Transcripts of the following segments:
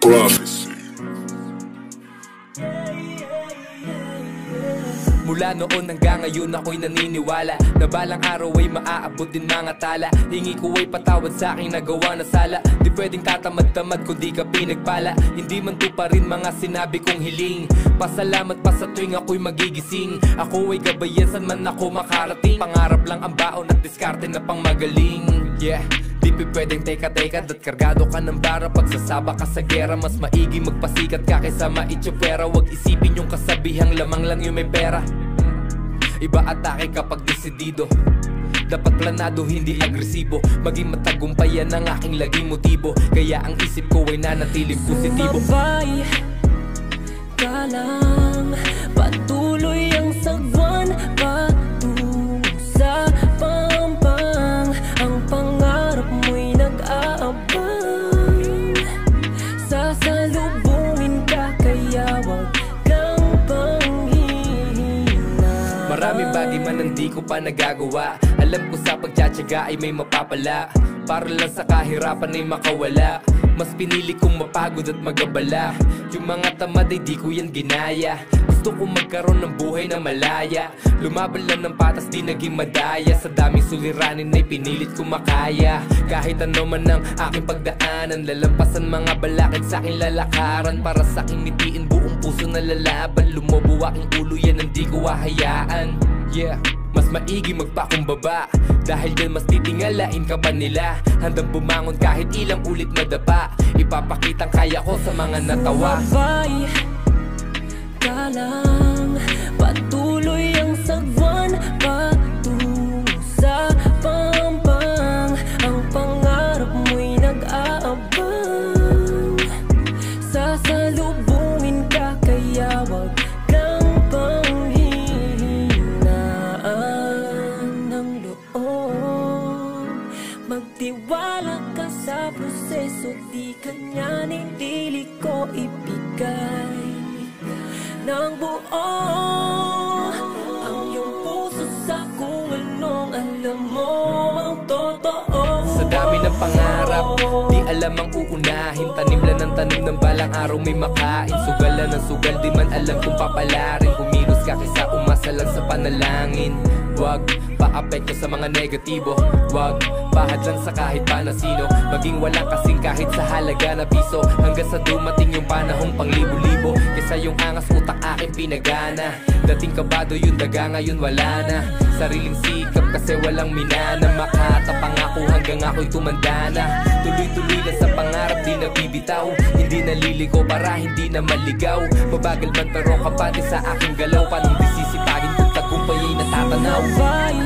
Prophecy. Mula noon hanggang ngayon ako'y naniniwala na balang araw ay maaabot din mga tala. Hingi ko ay patawad sa aking nagawa na sala. Di pwedeng tatamad-tamad kung di ka pinagpala. Hindi man to pa rin mga sinabi kong hiling. Pasalamat pa sa tuwing ako'y magigising. Ako ay gabayan saan man ako makarating. Pangarap lang ang baon at diskarte na pang magaling. Yeah, di pwedeng teka-teka dat kargado ka ng bara. Pagsasaba ka sa gera, mas maigi magpasikat ka kaysa maitsupera. Huwag isipin yung kasabihang lamang lang yung may pera. Iba atake kapag desidido. Dapat planado, hindi agresibo. Maging matagumpayan ang aking laging motibo. Kaya ang isip ko ay nanatiling positibo. Sumabay ka lang, patuloy ang sagwan patungo sa pampang. Ang pangarap mo'y nag-aabang. Sasalubungin ka kaya wag kang panghihina. Maraming bagay man ang di ko pa nagagawa. Alam ko sa pagtsatsaga ay may mapapala. Para lang sa kahirapan ay makawala. Mas pinili kong mapagod at magabala. Yung mga tamad ay di ko yan ginaya. Gusto kong magkaroon ng buhay na malaya. Lumaban lang ng patas di naging madaya. Sa daming suliranin ay pinilit kong makaya. Kahit ano man ang aking pagdaanan, lalampasan mga balakid sa aking lalakaran. Para sa aking nitiin buong puso na lalaban. Lumobo aking ulo yan ang di ko hahayaan. Yeah, mas maigi magpakumbaba. Dahil dyan mas titingalain ka pa nila. Handang bumangon kahit ilang ulit madapa. Ipapakitang kaya ko sa mga natawa. Sumabay ka lang, patuloy ang sagwan patungo sa pampang. Ang pangarap mo'y nag-aabang. Sasalubungin ka kaya wag kang panghihinaan ng loob. Magtiwala ka sa proseso, di kanyaning dili ko ibigay ng buo ang iyong puso sa kung anong alam mo ang totoo. Sa dami ng pangarap, di alam ang uunahin. Tanim lang ng tanim ng balang araw may makain. Sugal lang ng sugal, di man alam kung papalarin. Kumilos ka kaysa umasa lang sa panalangin. Wag paapekto sa mga negatibo. Wag pahadlan sa kahit pa na sino. Maging walang kasing kahit sa halaga na piso. Hanggang sa dumating yung panahong panglibo-libo. Kesa yung angas utak aking pinagana. Dating kabado yung daga ngayon wala na. Sariling sikap kasi walang minana. Makatapangako hanggang ako'y tumanda na. Tuloy-tuloy lang sa pangarap di nabibitaw. Hindi naliliko para hindi na maligaw. Mabagal man pero kapati sa aking galaw. Panong disisipagin kung tagumpay ay natatanaw. Sumabay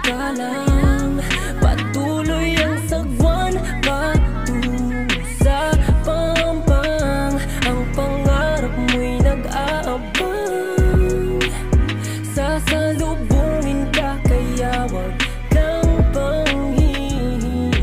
ka lang, patuloy ang sagwan patungo sa pampang. Ang pangarap mo'y nag-aabang. Sasalubungin ka kaya wag kang panghihinaan.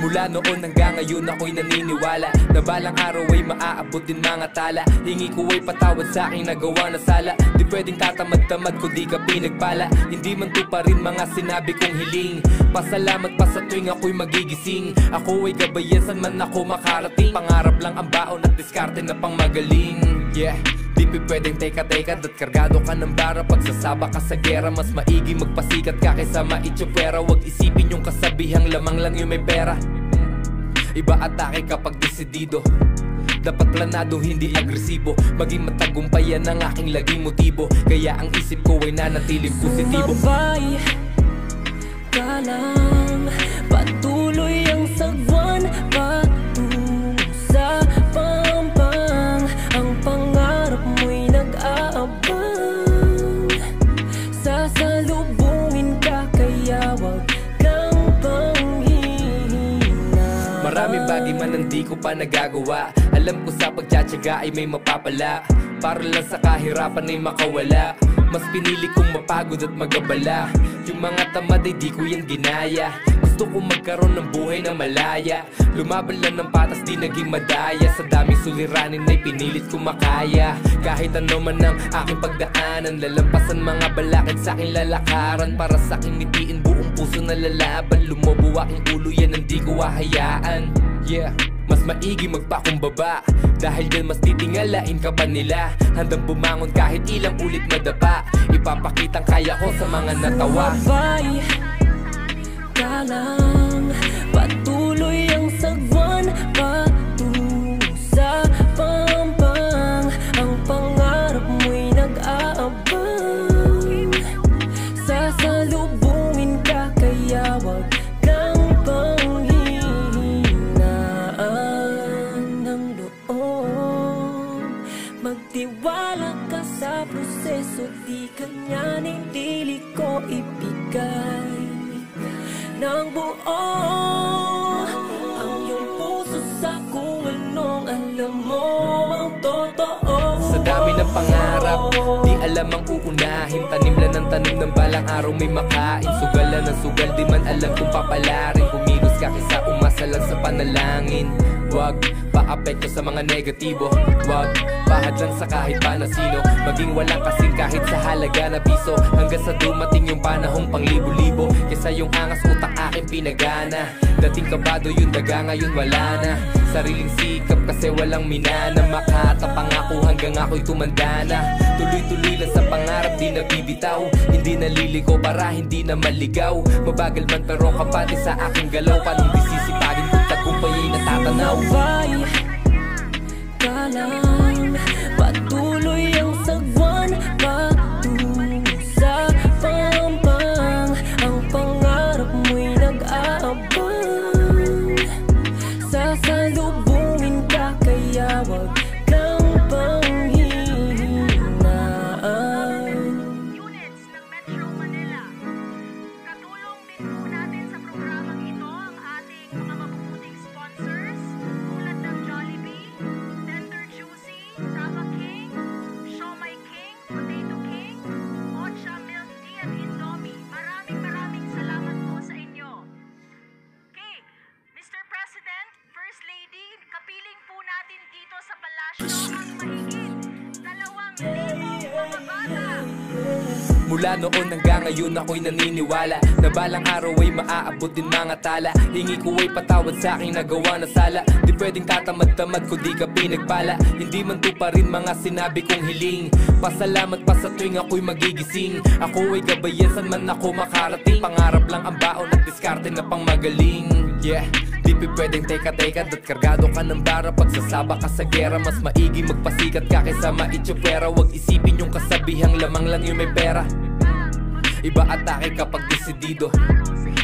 Mula noon hanggang ngayon ako'y naniniwala na balang araw ay maaabot din mga tala. Hingi ko ay patawad sa aking nagawa na sala. Di pwedeng tatamad-tamad kung di ka pinagpala. Hindi man to pa rin mga sinabi kong hiling. Pasalamat pa sa tuwing ako'y magigising. Ako ay gabayan saan man ako makarating. Pangarap lang ang baon at diskarte na pang magaling. Yeah, di pwedeng teka-teka dat kargado ka ng bara. Pagsasaba ka sa gera, mas maigi magpasikat ka kaysa maitsupera. Huwag isipin yung kasabihang lamang lang yung may pera. Iba atake kapag desidido. Dapat planado, hindi agresibo. Maging matagumpayan ang aking laging motibo. Kaya ang isip ko ay nanatiling positibo. Sumabay ka lang, patuloy ang sagwan patungo sa pampang. Ang pangarap mo'y nag-aabang. Sasalubungin ka kaya wag kang panghihina. Maraming bagay man ang di ko pa nagagawa. Alam ko sa pagtsatsaga ay may mapapala. Para lang sa kahirapan ay makawala. Mas pinili kong mapagod at magabala. Yung mga tamad ay di ko yan ginaya. Gusto kong magkaroon ng buhay na malaya. Lumaban lang ng patas di naging madaya. Sa daming suliranin ay pinilit kong makaya. Kahit ano man ang aking pagdaanan, lalampasan mga balakid sa aking lalakaran. Para sa aking nitiin buong puso na lalaban. Lumobo aking ulo yan ang di ko hahayaan. Yeah, mas maigi magpakumbaba. Dahil dyan mas titingalain ka pa nila. Handang bumangon kahit ilang ulit madapa. Ipapakitang kaya ko sa mga natawa. Sumabay ka lang, patuloy ang sagwan patungo sa pampang. Ang pangarap mo'y nag-aabang. Sasalubungin ka kaya wag kang panghihinaan ng loob. Magtiwala ka sa proseso, di kanyaning dili ko ibigay ng buo ang iyong puso sa kung anong alam mo ang totoo. Sa dami ng pangarap, di alam ang uunahin. Tanim lang ng tanim ng balang araw may makain. Sugal lang ng sugal, di man alam kung papalarin. Kumilos ka kaysa umasa lang sa panalangin. Wag paapekto sa mga negatibo. Wag pahadlan sa kahit pa na sino. Maging walang kasing kahit sa halaga na piso. Hanggang sa dumating yung panahong pang libo-libo. Kesa yung angas utak aking pinagana. Dating kabado yung daga ngayon wala na. Sariling sikap kasi walang minana. Makatapangako hanggang ako'y tumanda na. Tuloy-tuloy lang sa pangarap di nabibitaw. Hindi naliliko para hindi na maligaw. Mabagal man pero kapati sa aking galaw. Paano di sisipagin kung tagumpay ay natatanaw. Sumabay ka lang, patuloy ang sagwan patungo sa pampang. Ang pangarap mo'y nag-aabang. Sasalubungin ka kaya wag kang panghihinaan. Units ng Metro Manila. Katulong din po natin sa programang ito ang ating mga mabubuting sponsors tulad ng Jollibee, Tender Juicy, Rava King, Siomai King, Potato King, Ocha Milk Tea at Indomie. Maraming salamat po sa inyo. Okay, Mr. President, First Lady, kapiling po natin dito sa palasyo ang mahigit 2,000 mga bata. Mula noon hanggang ngayon ako'y naniniwala na balang araw ay maaabot din mga tala. Hingi ko ay patawad sa aking nagawa na sala. Di pwedeng tatamad-tamad ko di ka pinagpala. Hindi man to pa rin mga sinabi kong hiling. Pasalamat pa sa tuwing ako'y magigising. Ako ay gabayan saan man ako makarating. Pangarap lang ang baon at diskarte na pang magaling. Yeah, di pwedeng teka-teka dat kargado ka ng bara. Pagsasaba ka sa gera, mas maigi magpasikat ka kaysa maitsupera. Huwag isipin yung kasabihang lamang lang yung may pera. Iba atake kapag desidido.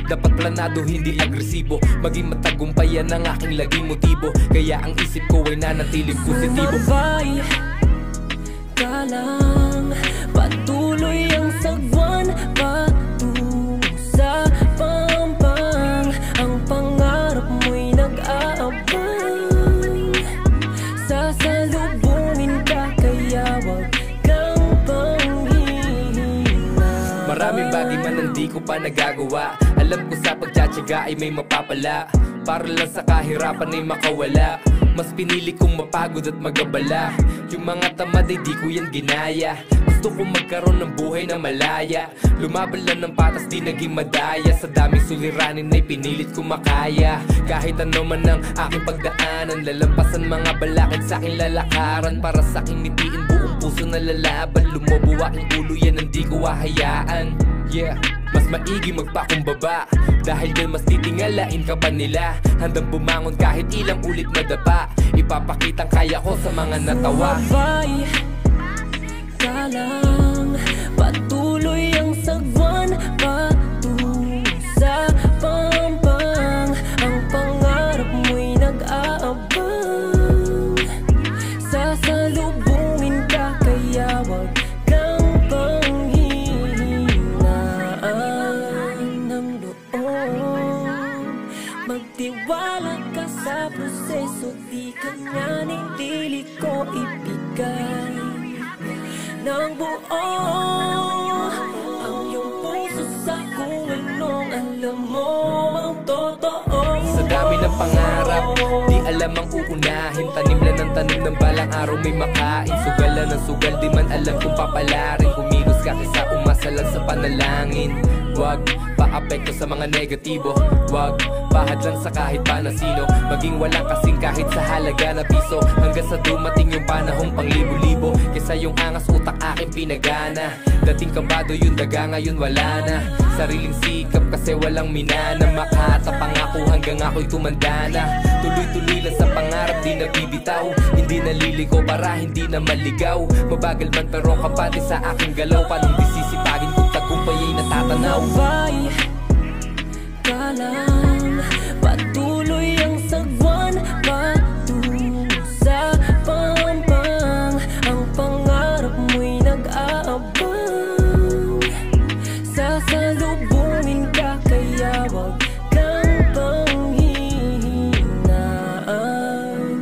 Dapat planado, hindi agresibo. Maging matagumpayan ang aking laging motibo. Kaya ang isip ko ay nanatiling positibo. Sumabay ka lang, patuloy ang sagwan patungo sa pampang. Ang pangarap mo'y nag-aabang. Sasalubungin ka kaya wag kang panghihinaan. Maraming bagay man ang di ko pa nagagawa. Alam ko sa pagtsatsaga ay may mapapala. Para lang sa kahirapan ay makawala. Mas pinili kong mapagod at magabala. Yung mga tamad ay di ko yan ginaya. Gusto kong magkaroon ng buhay na malaya. Lumaban lang ng patas di naging madaya. Sa daming suliranin ay pinilit kong makaya. Kahit ano man ang aking pagdaanan, lalampasan mga balakid sa aking lalakaran. Para sa aking nitiin buong puso na lalaban. Lumobo aking ulo yan ang di ko hahayaan. Yeah, mas maigi magpakumbaba. Dahil dyan mas titingalain ka pa nila. Handang bumangon kahit ilang ulit madapa. Ipapakitang kaya ko sa mga natawa. Sumabay ka lang, patuloy ang sagwan patungo sa pampang. Ang pangarap mo'y nag-aabang. Sasalubungin ka kaya wag kang panghihinaan ng loob. Magtiwala ka sa proseso, di kanya nilili ko ibigay ng buo ang iyong puso sa kung anong alam mo ang totoo. Sa dami ng pangarap, di alam ang uunahin. Tanim lang ng tanim ng balang araw may makain. Sugal lang ng sugal, di man alam kung papalarin. Kumilos ka kaysa umasa lang sa panalangin. Wag paapekto sa mga negatibo, wag bahad lang sa kahit pa na sino. Maging walang kasing kahit sa halaga na piso, hanggang sa dumating yung panahong pang libo-libo. Kesa yung angas utak aking pinagana. Dating kabado yung daga, ngayon wala na. Sariling sikap kasi walang minana. Makatapangako hanggang ako'y tumanda na. Tuloy-tuloy lang sa pangarap, di nabibitaw. Hindi naliliko para hindi na maligaw. Mabagal man pero kapati sa aking galaw. Panong disisipagin kung tagumpay ay natatanaw. Sabay ka lang, patuloy ang sagwan, patungo sa pampang. Ang pangarap mo'y nag-aabang. Sasalubungin ka kaya wag kang panghihinaan.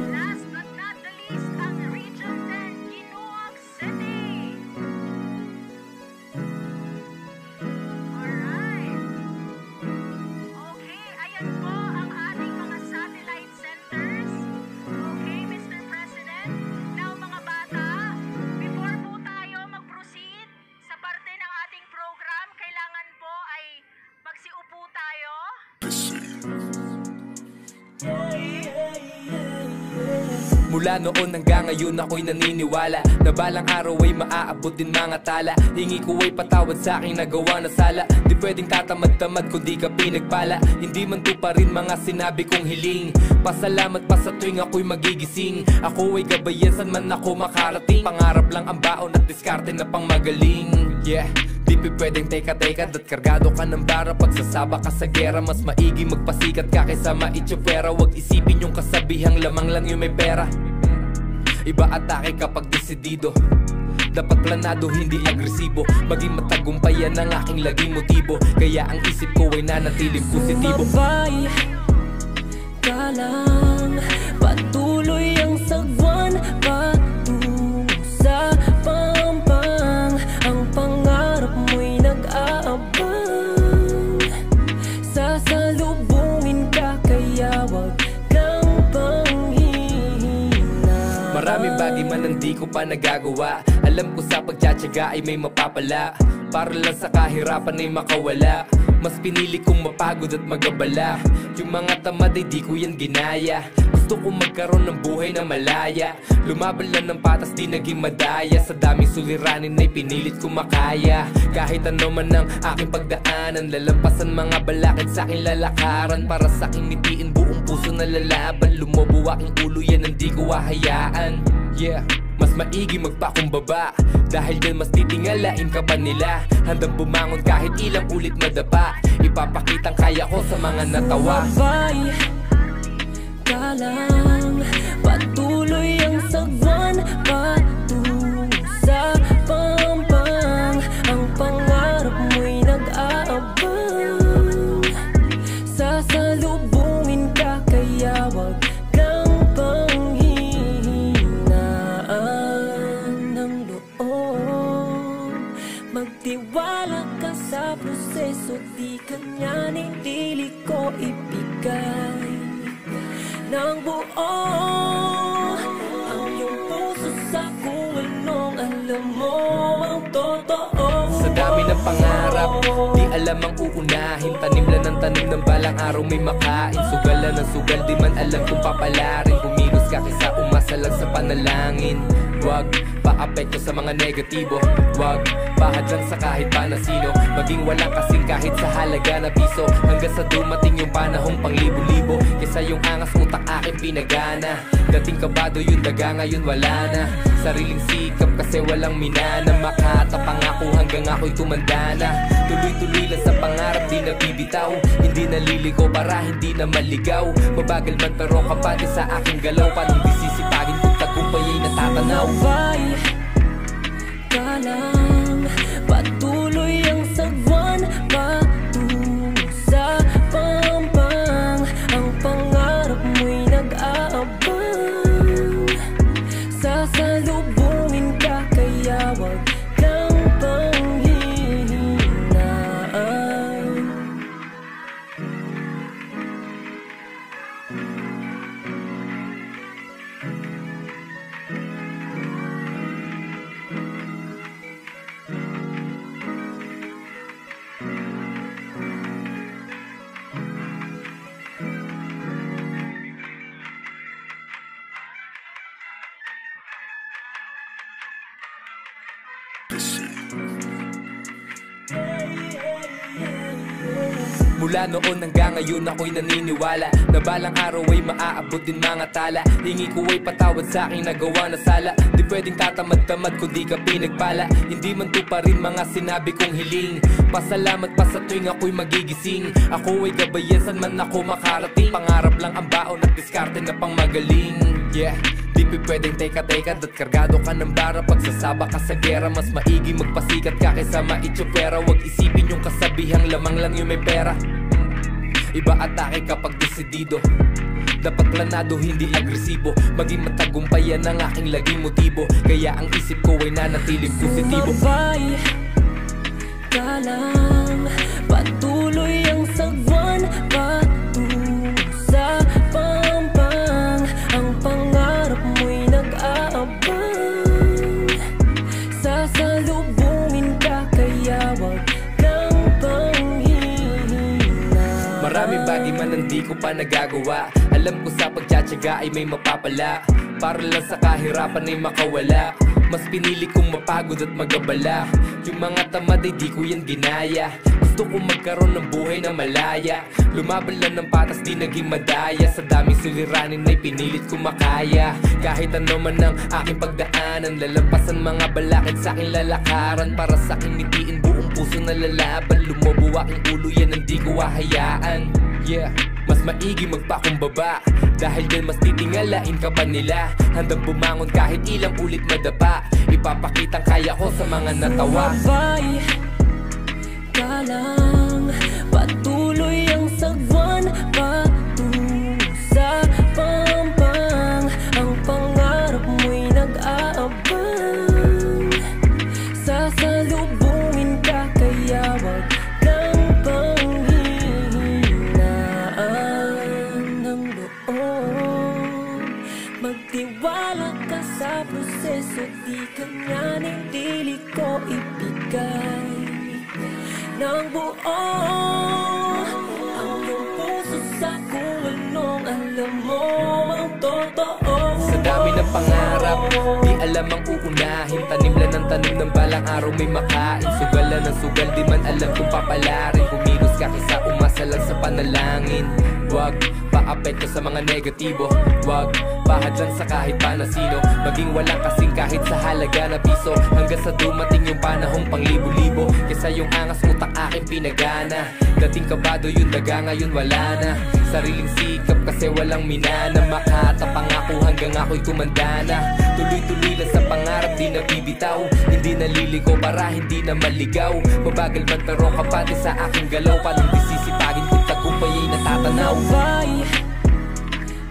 Last but not the least, ang Region 10, Ginuog City. Alright. Okay, ayan po ang ating mga satellite centers. Okay, Mr. President. Now mga bata, before po tayo mag-proceed sa parte ng ating program, kailangan po ay magsiupo tayo. Mula noon hanggang ngayon ako'y naniniwala na balang araw ay maaabot din mga tala. Hingi ko ay patawad sa aking nagawa na sala. Di pwedeng tatamad-tamad kung di ka pinagpala. Hindi man to pa rin mga sinabi kong hiling. Pasalamat pa sa tuwing ako'y magigising. Ako ay gabayan saan man ako makarating. Pangarap lang ang baon at diskarte na pang magaling. Yeah, di pwedeng teka-teka dat kargado ka ng bara. Pagsasaba ka sa gera, mas maigi magpasikat ka kaysa maitsupera. Huwag isipin yung kasabihang lamang lang yung may pera. Iba atake kapag desidido. Dapat planado, hindi agresibo. Maging matagumpayan ang aking laging motibo. Kaya ang isip ko ay nanatiling positibo. Sumabay ka lang, patuloy ang sagwan, patungo sa pampang. Ang pangarap mo'y nag-aabang. Sasalubungin ka kaya wag kang panghihinaan. Maraming bagay man hindi ko pa nagagawa. Alam ko sa pagtsatsaga ay may mapapala. Para lang sa kahirapan ay makawala. Mas pinili kong mapagod at magabala. Yung mga tamad ay di ko yan ginaya. Gusto kong magkaroon ng buhay na malaya. Lumaban lang ng patas, di naging madaya. Sa daming suliranin ay pinilit kong makaya. Kahit ano man ang aking pagdaanan, lalampasan mga balakid sa aking lalakaran. Para sa aking nitiin buong puso na lalaban. Lumobo aking ulo, yan ang di ko hahayaan. Yeah, mas maigi magpakumbaba. Dahil dyan mas titingalain ka pa nila. Handang bumangon kahit ilang ulit madapa. Ipapakitang kaya ko sa mga natawa. Sumabay ka lang, patuloy ang sagwan, patungo sa pampang. Ang pangarap mo'y nag-aabang. Sasalubungin ka kaya wag kang panghihinaan ng loob. Magtiwala ka sa proseso, di kanya nilili ko ibigay ng buo ang iyong puso sa kung anong alam mo ang totoo. Sa dami ng pangarap, di alam ang uunahin. Tanim lang ng tanim ng balang araw may makain. Sugal lang ng sugal, di man alam kung papalarin. Kumilos ka kaysa umasa lang sa panalangin. Wag paapekto sa mga negatibo, wag bahad lang sa kahit pa na sino. Maging walang kasing kahit sa halaga na piso, hanggang sa dumating yung panahong pang libo-libo. Kesa yung angas utak aking pinagana. Dating kabado yung daga, ngayon wala na. Sariling sikap kasi walang minana. Makatapangako hanggang ako'y tumanda na. Tuloy-tuloy lang sa pangarap, di nabibitaw. Hindi naliliko para hindi na maligaw. Mabagal man pero kapati sa aking galaw. Panong disisipagin kung tagumpay ay natatanaw. Sumabay ka lang, patuloy ang sagwan, patungo sa pampang. Ang Mula noon hanggang ngayon ako'y naniniwala na balang araw ay maaabot din mga tala. Hingi ko ay patawad sa aking nagawa na sala. Di pwedeng tatamad-tamad kung di ka pinagpala. Hindi man to pa rin mga sinabi kong hiling. Pasalamat pa sa tuwing ako'y magigising. Ako ay gabayan saan man ako makarating. Pangarap lang ang baon at diskarte na pang magaling. Yeah, di pwedeng teka-teka dat kargado ka ng bara. Pagsasaba ka sa gera, mas maigi magpasikat ka kaysa maitsupera. Huwag isipin yung kasabihang lamang lang yung may pera. Iba atake kapag desidido. Dapat planado, hindi agresibo. Maging matagumpayan ang aking laging motibo. Kaya ang isip ko ay nanatiling positibo. Sumabay ka lang, patuloy ang sagwan patungo sa pampang. Ang pangarap mo'y nag-aabang. Sasalubungin ka kaya wag kang panghihina. Maraming bagay man ang di ko pa nagagawa. Alam ko sa pagtsatsaga ay may mapapala. Para lang sa kahirapan ay makawala. Mas pinili kong mapagod at magabala. Yung mga tamad ay di ko yan ginaya. Gusto kong magkaroon ng buhay na malaya. Lumaban lang ng patas di naging madaya. Sa daming suliranin ay pinilit kong makaya. Kahit ano man ang aking pagdaanan, lalampasan mga balakid sa aking lalakaran. Para sa aking ngitiin buong puso na lalaban. Lumobo aking ulo yan ang di ko hahayaan. Yeah, mas maigi magpakumbaba. Dahil dyan mas titingalain ka pa nila. Handang bumangon kahit ilang ulit madapa. Ipapakitang kaya ko sa mga natawa. Sumabay ka lang, patuloy ang sagwan patungo sa pampang. Ang pangarap mo'y nag-aabang. Sasalubungin ka kaya wag kang panghihinaan ng loob. Magtiwala ka sa proseso, di ka nga ng dili ko ibigay ng buo ang iyong puso sa kung anong alam mo ang totoo. Sa dami ng pangarap, di alam ang uunahin. Tanim lang ng tanim ng balang araw may makain. Sugal lang ng sugal, di man alam kung papalarin. Kumilos ka kaysa umasa lang sa panalangin. Wag paapekto sa mga negatibo. Wag pahadlan sa kahit pa na sino. Maging walang kasing kahit sa halaga na piso. Hanggang sa dumating yung panahong panglibo-libo. Kesa yung angas utak aking pinagana. Dating kabado yung daga ngayon wala na. Sariling sikap kasi walang minana. Makatapangako hanggang ako'y tumandana. Tuloy-tuloy lang sa pangarap di nabibitaw. Hindi naliligo para hindi na maligaw. Mabagal man pero kapati sa aking galaw. Paano di sisipagin kung tagumpay ay natatanaw. Sumabay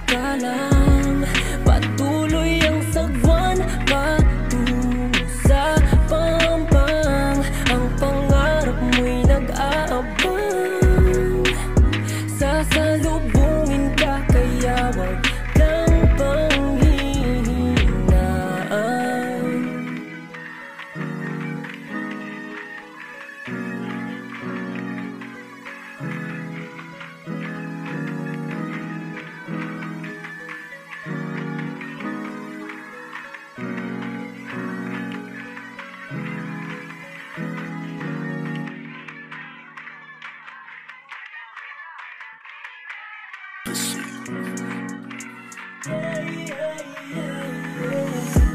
ka lang, patuloy ang sagwan patungo sa pampang. Ang pangarap mo'y nag-aabang. Sasalubungin ka kaya wag kang panghihinaan.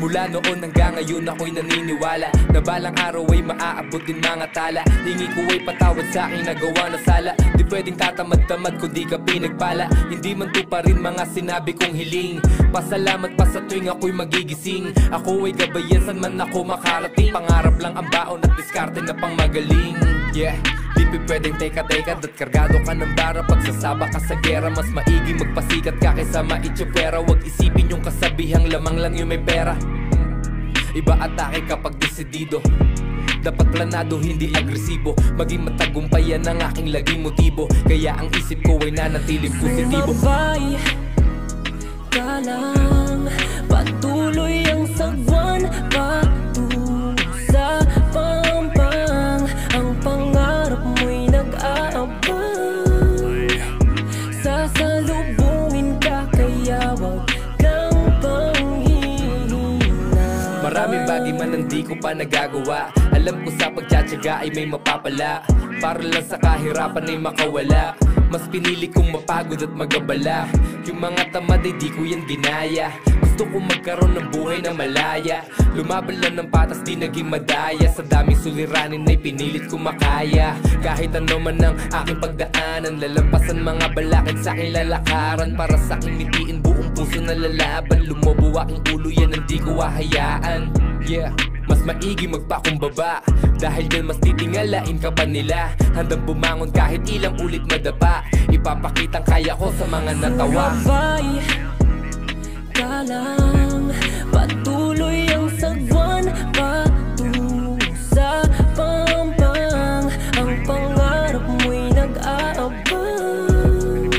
Mula noon hanggang ngayon ako'y naniniwala na balang araw ay maaabot din mga tala. Hingi ko ay patawad sa aking nagawa na sala. Di pwedeng tatamad-tamad kung di ka pinagpala. Hindi man to pa rin mga sinabi kong hiling. Pasalamat pa sa tuwing ako'y magigising. Ako ay gabayan saan man ako makarating. Pangarap lang ang baon at diskarte na pang magaling. Yeah, di pwedeng teka-teka dat kargado ka ng bara. Pagsasaba ka sa gera, mas maigi magpasikat ka kaysa maitsupera. Huwag isipin yung kasabihang lamang lang yung may pera. Iba atake kapag desidido. Dapat planado, hindi agresibo. Maging matagumpayan ang aking laging motibo. Kaya ang isip ko ay nanatiling positibo. Sumabay ka lang, patuloy ang sagwan patungo sa pampang. Ang pangarap mo'y nag-aabang. Sasalubungin ka kaya wag kang panghihina. Maraming bagay man ang di ko pa nagagawa. Alam ko sa pagtsatsaga ay may mapapala. mapapala. Para lang sa kahirapan ay makawala. Mas pinili kong mapagod at magabala. Yung mga tamad ay di ko yan ginaya. Gusto kong magkaroon ng buhay na malaya. Lumaban lang ng patas di naging madaya. Sa daming suliranin ay pinilit kong makaya. Kahit ano man ang aking pagdaanan, lalampasan mga balakid sa aking lalakaran. Para sa aking nitiin buong puso na lalaban. Lumobo aking ulo yan ang di ko hahayaan. Yeah, mas maigi magpakumbaba. Dahil dyan mas titingalain ka pa nila. Handang bumangon kahit ilang ulit madapa. Ipapakitang kaya ko sa mga natawa. Sumabay ka lang, patuloy ang sagwan patungo sa pampang. Ang pangarap mo'y nag-aabang.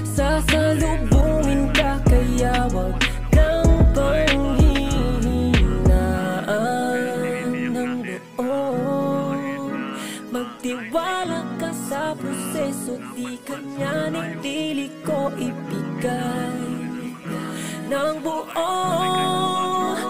Sasalubungin ka kaya wag kang panghihinaan ng loob. Magtiwala ka sa proseso, di kanya nitili ko ibigay ng buo ang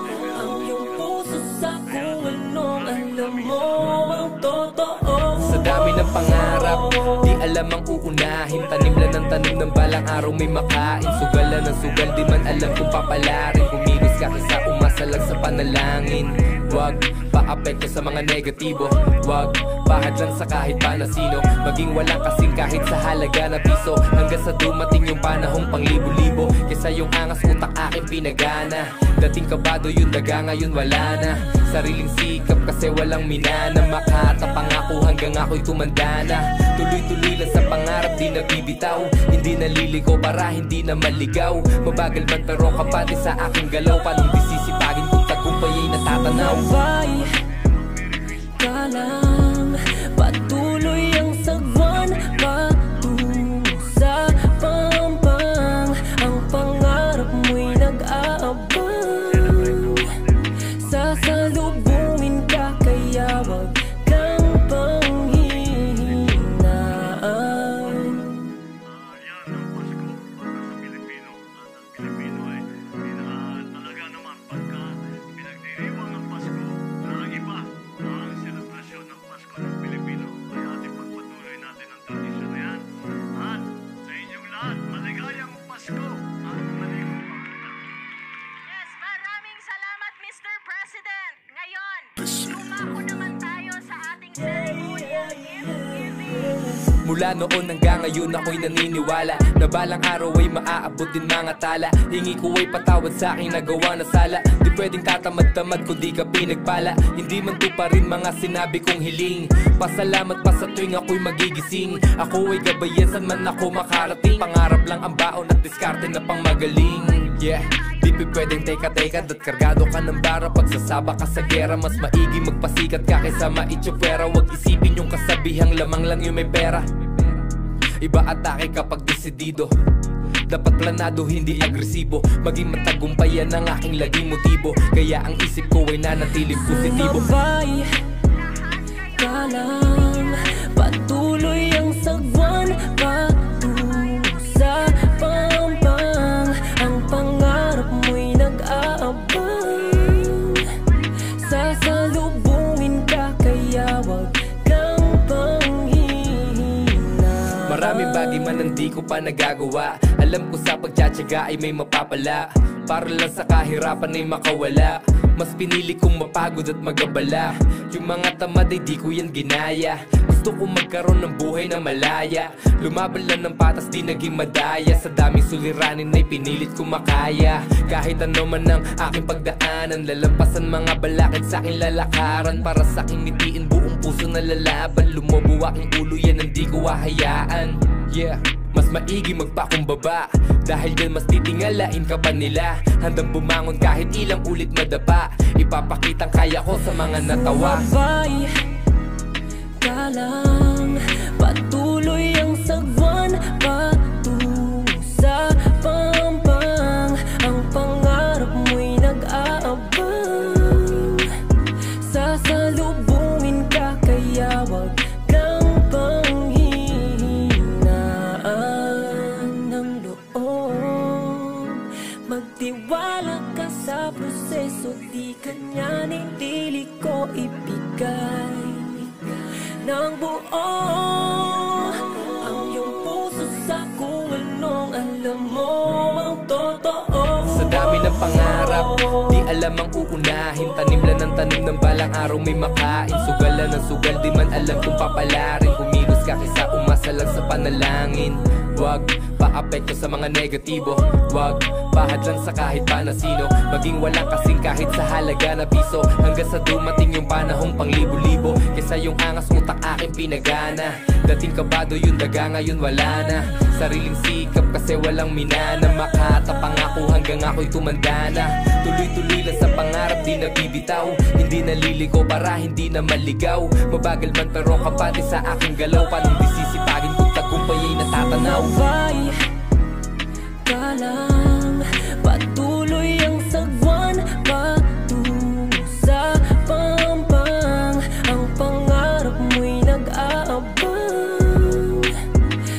iyong puso sa kung anong alam mo ang totoo. Sa dami ng pangarap, di alam ang uunahin. Tanim lang ng tanim ng balang araw may makain. Sugal lang ng sugal, di man alam kung papalarin. Kumilos ka kaysa umasa lang sa panalangin. Wag paapekto sa mga negatibo. Wag pahadlan sa kahit pa na sino. Maging walang kasing kahit sa halaga na piso. Hanggang sa dumating yung panahong panglibo-libo. Kesa yung angas utak aking pinagana. Dating kabado yung daga ngayon wala na. Sariling sikap kasi walang minana. Makatapangako hanggang ako'y tumanda na. Tuloy-tuloy lang sa pangarap di nabibitaw. Hindi naliliko para hindi na maligaw. Mabagal man pero kapati sa aking galaw. Panong disisipagin kung tagumpay ay natatanaw. Sumabay ka lang, patuloy ang sagwan patungo sa pampang. Ang pangarap mo'y nag-aabang. Sasalubungin ka kaya wag kang panghihinaan. Yan ang Pasko para sa Pilipino. At ang Pilipino ay talaga naman pagka pinagdiriwang ang Pasko, naiba ang selebrasyon ng Pasko ng Pilipino. Kaya ating pagpatuloy natin ang tradisyon na yan. At sa inyong lahat, maligayang Pasko at maligayang Yes, maraming salamat, Mr. President. Ngayon, dumako naman tayo sa ating ceremonial gift-giving. Mula noon hanggang ngayon ako'y naniniwala na balang araw ay maaabot din mga tala. Hingi ko ay patawad sa aking nagawa na sala. Di pwedeng tatamad-tamad kung di ka pinagpala. Hindi man to pa rin mga sinabi kong hiling. Pasalamat pa sa tuwing ako'y magigising. Ako ay gabayan saan man ako makarating. Pangarap lang ang baon at diskarte na pang magaling. Yeah, di pwedeng teka-teka dat kargado ka ng bara. Pagsasaba ka sa gera, mas maigi magpasikat ka kaysa maitsupera. Huwag isipin yung kasabihang lamang lang yung may pera. Iba atake kapag desidido. Dapat planado, hindi agresibo. Maging matagumpayan ang aking laging motibo. Kaya ang isip ko ay nanatiling positibo. Sumabay ka lang, patuloy ang sagwan patungo sa pampang. Ang pangarap mo'y nag-aabang. Sasalubungin ka kaya wag kang panghihinaan. Maraming bagay man ang di ko pa nagagawa. Alam ko sa pagtsatsaga ay may mapapala. Para lang sa kahirapan ay makawala. Mas pinili kong mapagod at magabala. Yung mga tamad ay di ko yan ginaya. Gusto kong magkaroon ng buhay na malaya. Lumaban lang ng patas di naging madaya. Sa daming suliranin ay pinilit kong makaya. Kahit ano man ang aking pagdaanan, lalampasan mga balakid sa aking lalakaran. Para sa aking nitiin buong puso na lalaban. Lumobo aking ulo yan ang di ko hahayaan. Yeah, mas maigi magpakumbaba. Dahil dyan mas titingalain ka pa nila. Handang bumangon kahit ilang ulit madapa. Ipapakitang kaya ko sa mga natawa. Sumabay ka lang, patuloy ang sagwan patungo sa pampang. Ang pangarap mo'y nag-aabang. Sasalubungin ka kaya wag kang panghihinaan ng loob. Magtiwala ka sa proseso, di kanya nitili ko ibigay ng buo ang iyong puso sa kung anong alam mo ang totoo. Sa dami ng pangarap, di alam ang uunahin. Tanim lang ng tanim ng balang araw may makain. Sugal lang ng sugal, di man alam kung papalarin. Kumilos ka kaysa umasa lang sa panalangin. Wag paapekto sa mga negatibo, wag pahadlan sa kahit pa na sino. Maging walang kasing kahit sa halaga na piso. Hanggang sa dumating yung panahong pang libo-libo. Kesa yung angas utak aking pinagana. Dating kabado yung daga ngayon wala na. Sariling sikap kasi walang minana. Makatapang ako hanggang ako'y tumanda na. Tuloy-tuloy lang sa pangarap di nabibitaw. Hindi naliliko para hindi na maligaw. Mabagal man pero kapati sa aking galaw. Panong disisipagin kung tagumpay ay natatanaw. Mabay ka lang, patuloy ang sagwan patungo sa pampang. Ang pangarap mo'y nag-aabang.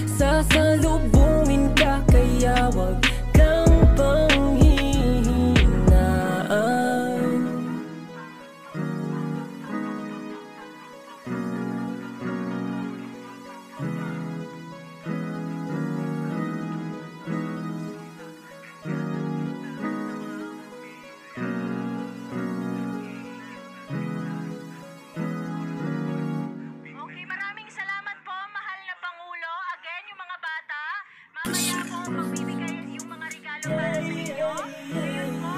Sasalubungin ka kaya wag kang panghihinaan. Okay, maraming salamat po, mahal na Pangulo. Again, yung mga bata, mamaya po magbibigay yung mga regalo para sa inyo. Ngayon po,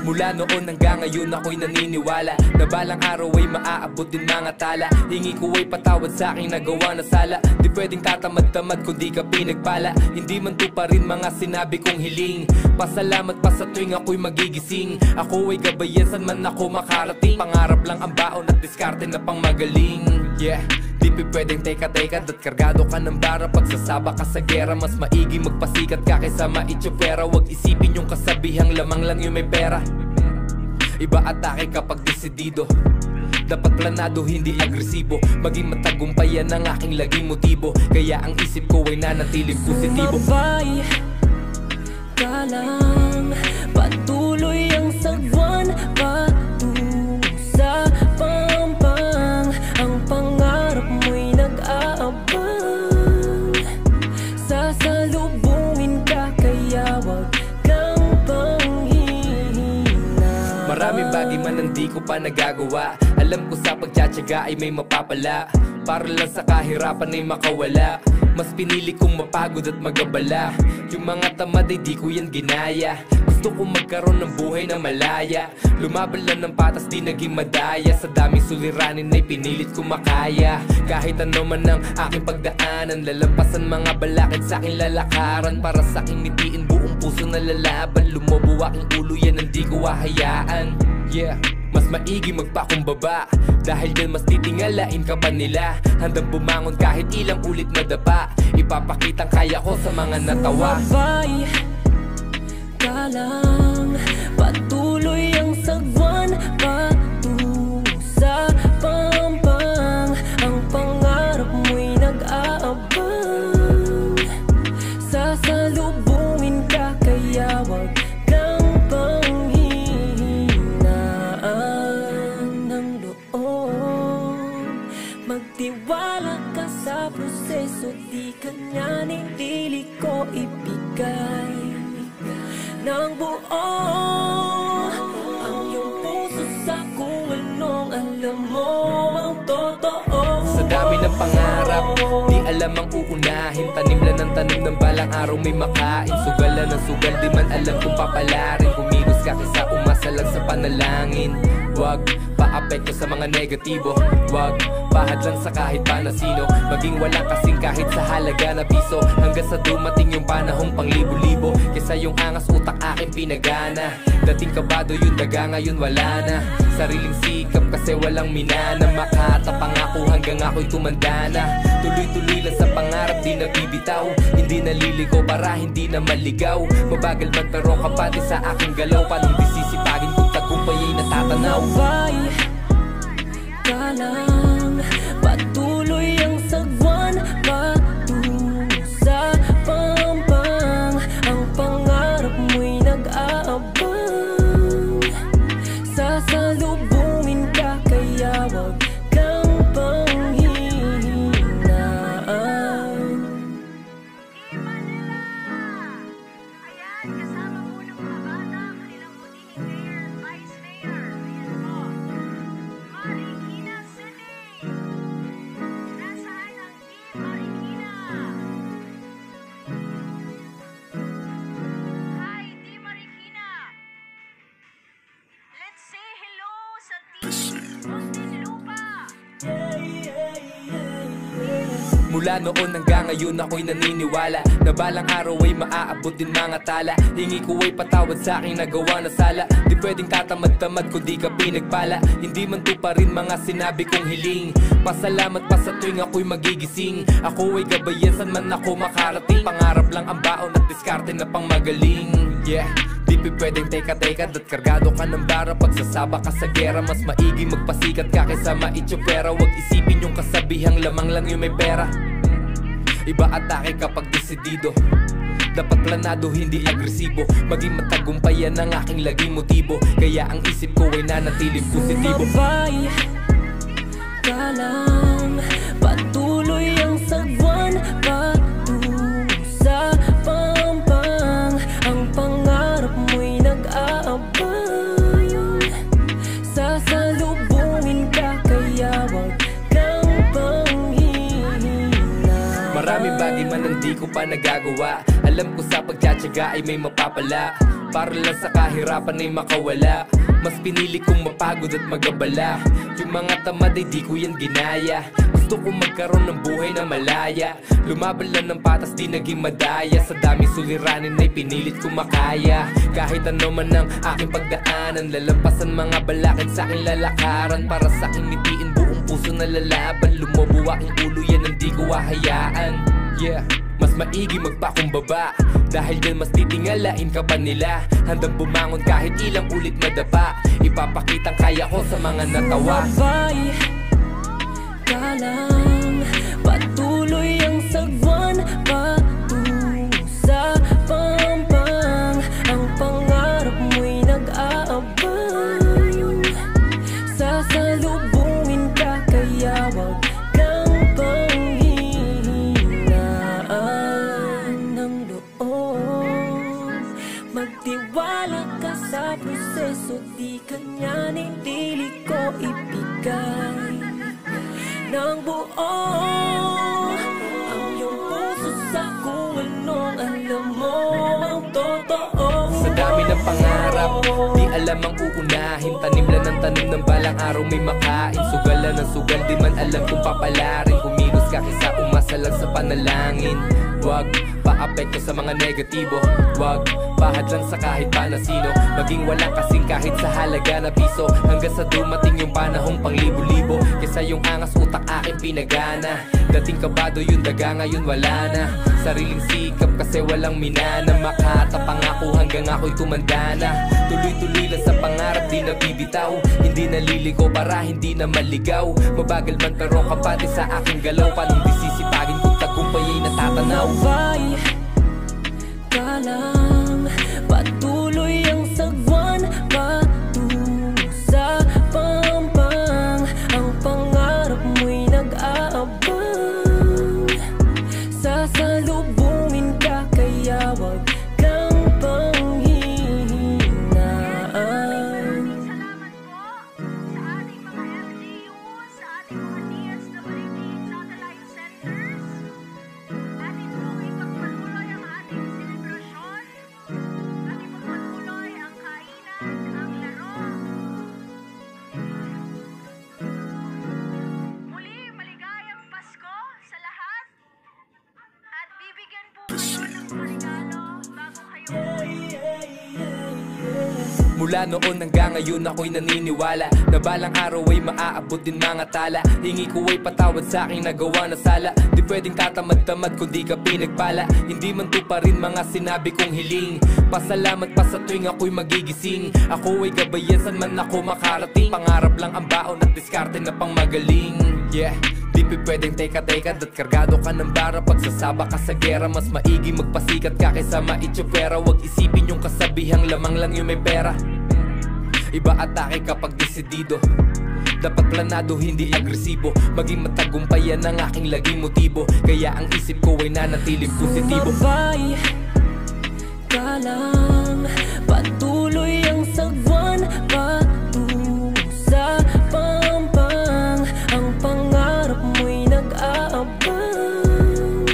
Mula noon hanggang ngayon ako'y naniniwala na balang araw ay maaabot din mga tala. Hingi ko ay patawad sa aking nagawa na sala. Di pwedeng tatamad-tamad kung di ka pinagpala. Hindi man to pa rin mga sinabi kong hiling. Pasalamat pa sa tuwing ako'y magigising. Ako ay gabayan saan man ako makarating. Pangarap lang ang baon at diskarte na pang magaling. Yeah, di pwedeng teka-teka dat kargado ka ng bara. Pagsasaba ka sa gera, mas maigi magpasikat ka kaysa maitsupera. Huwag isipin yung kasabihang lamang lang yung may pera. Iba atake kapag desidido. Dapat planado, hindi agresibo. Maging matagumpayan ang aking laging motibo. Kaya ang isip ko ay nanatiling positibo. Mabay ka lang, patuloy ang sagwan patungo sa pampang. Ang pangarap mo'y nag-aabang. Sasalubungin ka kaya wag kang panghihinaan. Maraming bagay man ang di ko pa nagagawa. Alam ko sa pagtsatsaga ay may mapapala. Para lang sa kahirapan ay makawala. Mas pinili kong mapagod at magabala. Yung mga tamad ay di ko yan ginaya. Gusto kong magkaroon ng buhay na malaya. Lumaban lang ng patas di naging madaya. Sa daming suliranin ay pinilit kong makaya. Kahit ano man ang aking pagdaanan, lalampasan mga balakid sa aking lalakaran. Para sa aking mitiin buong puso na lalaban. Lumobo aking ulo yan ang di ko hahayaan. Yeah, mas maigi magpakumbaba. Dahil dyan mas titingalain ka pa nila. Handang bumangon kahit ilang ulit madapa. Ipapakitang kaya ko sa mga natawa. Mabay ka lang, patuloy ang sagwan patungo sa pampang. Ang pangarap mo'y nag-aabang. Sasalubungin ka kaya wag kang panghihinaan ng loob. Magtiwala ka sa proseso, di ka niya nililiko ibigay ng buo ang iyong puso sa kung anong alam mo ang totoo. Sa dami ng pangarap, di alam ang uunahin. Tanim lang ng tanim ng balang araw may makain. Sugal lang ng sugal, di man alam kung papalarin. Kumilos ka kaysa umasa lang sa panalangin. Wag paapekto sa mga negatibo, wag pahadlan sa kahit pa na sino. Maging walang kasing kahit sa halaga na piso. Hanggang sa dumating yung panahong pang libo-libo. Kesa yung angas utak aking pinagana. Dating kabado yung daga ngayon wala na. Sariling sikap kasi walang minana. Makatapang ako hanggang ako'y tumanda na. Tuloy-tuloy lang sa pangarap di nabibitaw. Hindi naliliko para hindi na maligaw. Mabagal man pero kapati sa aking galaw. Panong disisipagin kung tagumpay ay natatanaw. Mabay ka lang, patuloy ang sagwan patungo sa pampang. Ang pangarap mo'y nag-aabang. Sasalubungin ka kaya wag kang panghihinaan. Mula noon hanggang ngayon ako'y naniniwala na balang araw ay maaabot din mga tala. Hingi ko ay patawad sa aking nagawa na sala. Di pwedeng tatamad-tamad kung di ka pinagpala. Hindi man to pa rin mga sinabi kong hiling. Pasalamat pa sa tuwing ako'y magigising. Ako ay gabayan saan man ako makarating. Pangarap lang ang baon at diskarte na pang magaling. Yeah, di pwedeng teka-teka at kargado ka ng bara. Pagsasaba ka sa gera, mas maigi magpasikat ka kaysa maitsupera. Huwag isipin yung kasabihang lamang lang yung may pera. Iba atake kapag desidido. Dapat planado, hindi agresibo. Maging matagumpayan ang aking laging motibo. Kaya ang isip ko ay nanatiling positibo. Sumabay ka lang, patuloy ang sagwan patungo sa pampang. Ang pangarap mo'y nag-aabay. Sasalubungin ka kaya wag kang panghihina. Maraming bagay man ang di ko pa nagagawa. Alam ko sa pagtsatsaga ay may mapapala. Para lang sa kahirapan ay makawala. Mas pinili kong mapagod at magabala. Yung mga tamad ay di ko yan ginaya. Gusto kong magkaroon ng buhay na malaya. Lumaban lang ng patas di naging madaya. Sa dami suliranin ay pinilit kong makaya. Kahit ano man ang aking pagdaanan, lalampasan mga balakid sa aking lalakaran. Para sa aking nitiin buong puso na lalaban. Lumobo aking ulo yan ang di ko hahayaan. Yeah, mas maigi magpakumbaba. Dahil dyan mas titingalain ka pa nila. Handang bumangon kahit ilang ulit madapa. Ipapakitang kaya ko sa mga natawa. Sumabay ka lang, patuloy ang sagwan patungo sa pampang. Ang pangarap mo'y nag-aabay. Sasalubungin ka kaya wag kang panghihinaan ng loob. Magtiwala ka sa proseso, di kanyaning dili ko ibigay ng buo ang iyong puso sa kung anong alam mo ang totoo. Sa dami ng pangarap, di alam ang uunahin. Tanim lang ng tanim ng balang araw may makain. Sugal lang ng sugal, di man alam kung papalarin. Kumilos ka kaysa umasa lang sa panalangin. Wag paapekto sa mga negatibo. Wag pahad lang sa kahit pa na sino. Maging walang kasing kahit sa halaga na piso. Hanggang sa dumating yung panahong pang libo-libo. Kesa yung angas utak aking pinagana. Dating kabado yung daga ngayon wala na. Sariling sikap kasi walang minana. Makatapangako hanggang ako'y tumanda na. Tuloy-tuloy lang sa pangarap di nabibitaw. Hindi naliliko para hindi na maligaw. Mabagal man pero kapati sa aking galaw. Panong disisipagin kung tagumpay ay natatanaw. Sumabay ka lang, patuloy ang sagwan patungo sa pampang. Ang pangarap mo'y nag-aabang. Sasalubungin ka kaya wag kang panghihinaan. Salamat po sa ating mga LGU, sa ating mga DSWD satellite centers. Atin pong ipagpatuloy ang ating selebrasyon. Atin pagpatuloy ang kainan, ang laro. Muli, maligayang Pasko sa lahat. At bibigyan po kayo ng regalo bago kayo Mula noon hanggang ngayon ako'y naniniwala na balang araw ay maaabot din mga tala. Hingi ko ay patawad sa aking nagawa na sala. Di pwedeng tatamad-tamad kung di ka pinagpala. Hindi man to pa rin mga sinabi kong hiling. Pasalamat pa sa tuwing ako'y magigising. Ako ay gabayan saan man ako makarating. Pangarap lang ang baon at diskarte na pang magaling. Yeah, di pwedeng teka-teka at kargado ka ng bara. Pagsasaba ka sa gera, mas maigi magpasikat ka kaysa maitsupera. Huwag isipin yung kasabihang lamang lang yung may pera. Iba atake kapag desidido. Dapat planado, hindi agresibo. Maging matagumpayan ang aking laging motibo. Kaya ang isip ko ay nanatiling positibo. Sumabay ka lang, patuloy ang sagwan patungo sa pampang. Ang pangarap mo'y nag-aabang.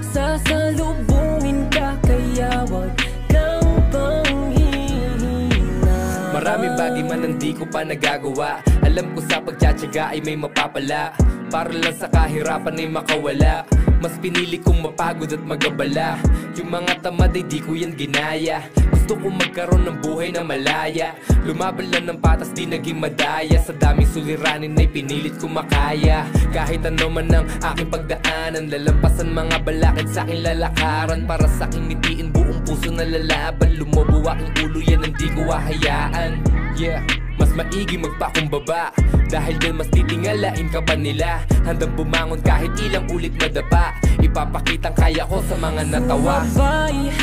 Sasalubungin ka kaya wag kang panghihina. Maraming bagay man ang di ko pa nagagawa. Alam ko sa pagtsatsaga ay may mapapala. pala, para lang sa kahirapan ay makawala. Mas pinili kong mapagod at magabala. Yung mga tamad ay di ko yan ginaya. Gusto kong magkaroon ng buhay na malaya. Lumaban lang ng patas di naging madaya. Sa daming suliranin ay pinilit kong makaya. Kahit ano man ang aking pagdaanan, lalampasan mga balakid sa aking lalakaran. Para sa aking nitiin buong puso na lalaban. Lumobo aking ulo yan ang di ko hahayaan. Yeah, mas maigi magpakumbaba, dahil dyan mas titingalain ka pa nila. Handang bumangon kahit ilang ulit madapa. Ipapakitang kaya ko sa mga natawa. Sumabay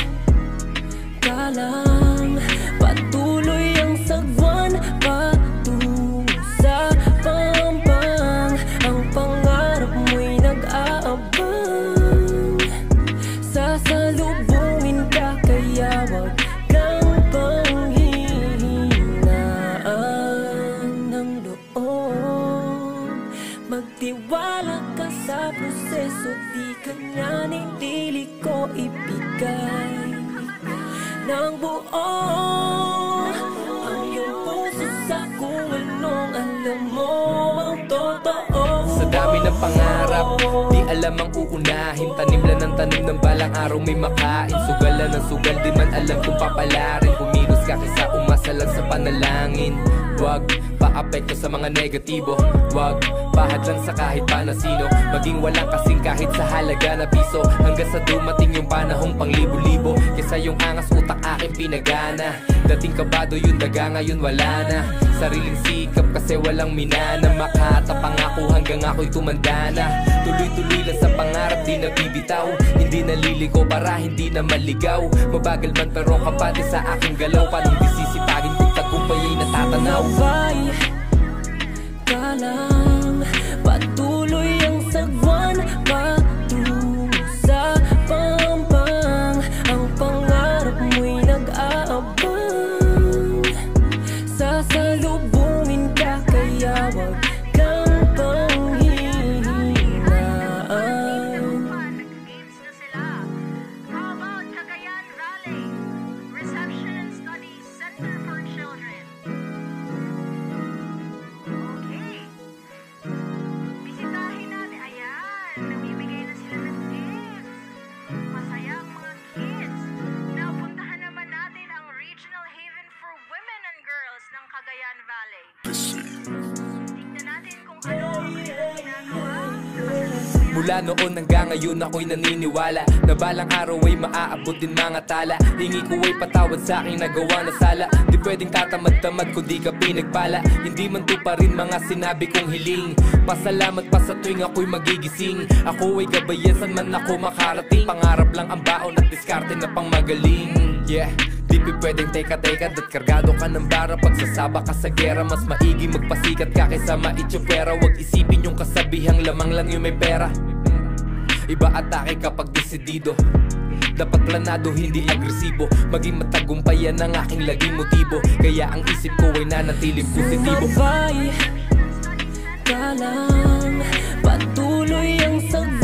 ka lang, patuloy ang sagwan patungo sa pampang. Ang pangarap mo'y nag-aabang. Sasalubungin ka kaya wag kang panghihinaan ng loob. Magtiwala ka sa proseso, di kanya nilili ko ibigay ng buo ang iyong puso sa kung anong alam mo ang totoo. Sa dami ng pangarap, di alam ang uunahin. Tanim lang ng tanim ng balang araw may makain. Sugal lang ng sugal, di man alam kung papalarin. Kumilos ka kaysa umasa lang sa panalangin. Wag paapekto sa mga negatibo, wag pahadlan sa kahit pa na sino. Maging walang kasing kahit sa halaga na piso. Hanggang sa dumating yung panahong pang libo-libo. Kesa yung angas utak aking pinagana. Dating kabado yung daga ngayon wala na. Sariling sikap kasi walang minana. Makatapangako hanggang ako'y tumanda na. Tuloy-tuloy lang sa pangarap di nabibitaw. Hindi naliliko para hindi na maligaw. Mabagal man pero kapati sa aking galaw. Panong disisipagin kung tagumpay ay natatanaw. Sumabay ka lang, patuloy ang sagwan patungo sa pampang. Ang pangarap mo'y nag-aabang. Sasalubungin ka kaya wag kang panghihinaan. Nag-games na sila. How about Cagayan Valley Reception and Studies Center for Children? Okay. Bisitahin natin. Ayan, namimigay na sila ng gifts. Masaya ang mga kids. Napuntahan naman natin ang Regional Haven for Women and Girls ng Cagayan Valley. Tignan natin kung ano ang kanilang ginagawa. Mula noon hanggang ngayon ako'y naniniwala na balang araw ay maaabot din mga tala. Hingi ko ay patawad sa aking nagawa na sala. Di pwedeng tatamad-tamad kung di ka pinagpala. Hindi man to pa rin mga sinabi kong hiling. Pasalamat pa sa tuwing ako'y magigising. Ako ay gabayan saan man ako makarating. Pangarap lang ang baon at diskarte na pang magaling. Yeah, di pwedeng teka-teka dat kargado ka ng bara. Pagsasaba ka sa gera, mas maigi magpasikat ka kaysa maitsupera. Huwag isipin yung kasabihang lamang lang yung may pera. Iba atake kapag desidido. Dapat planado, hindi agresibo. Maging matagumpayan ang aking laging motibo. Kaya ang isip ko ay nanatiling positibo. Sumabay ka lang, patuloy ang sagwan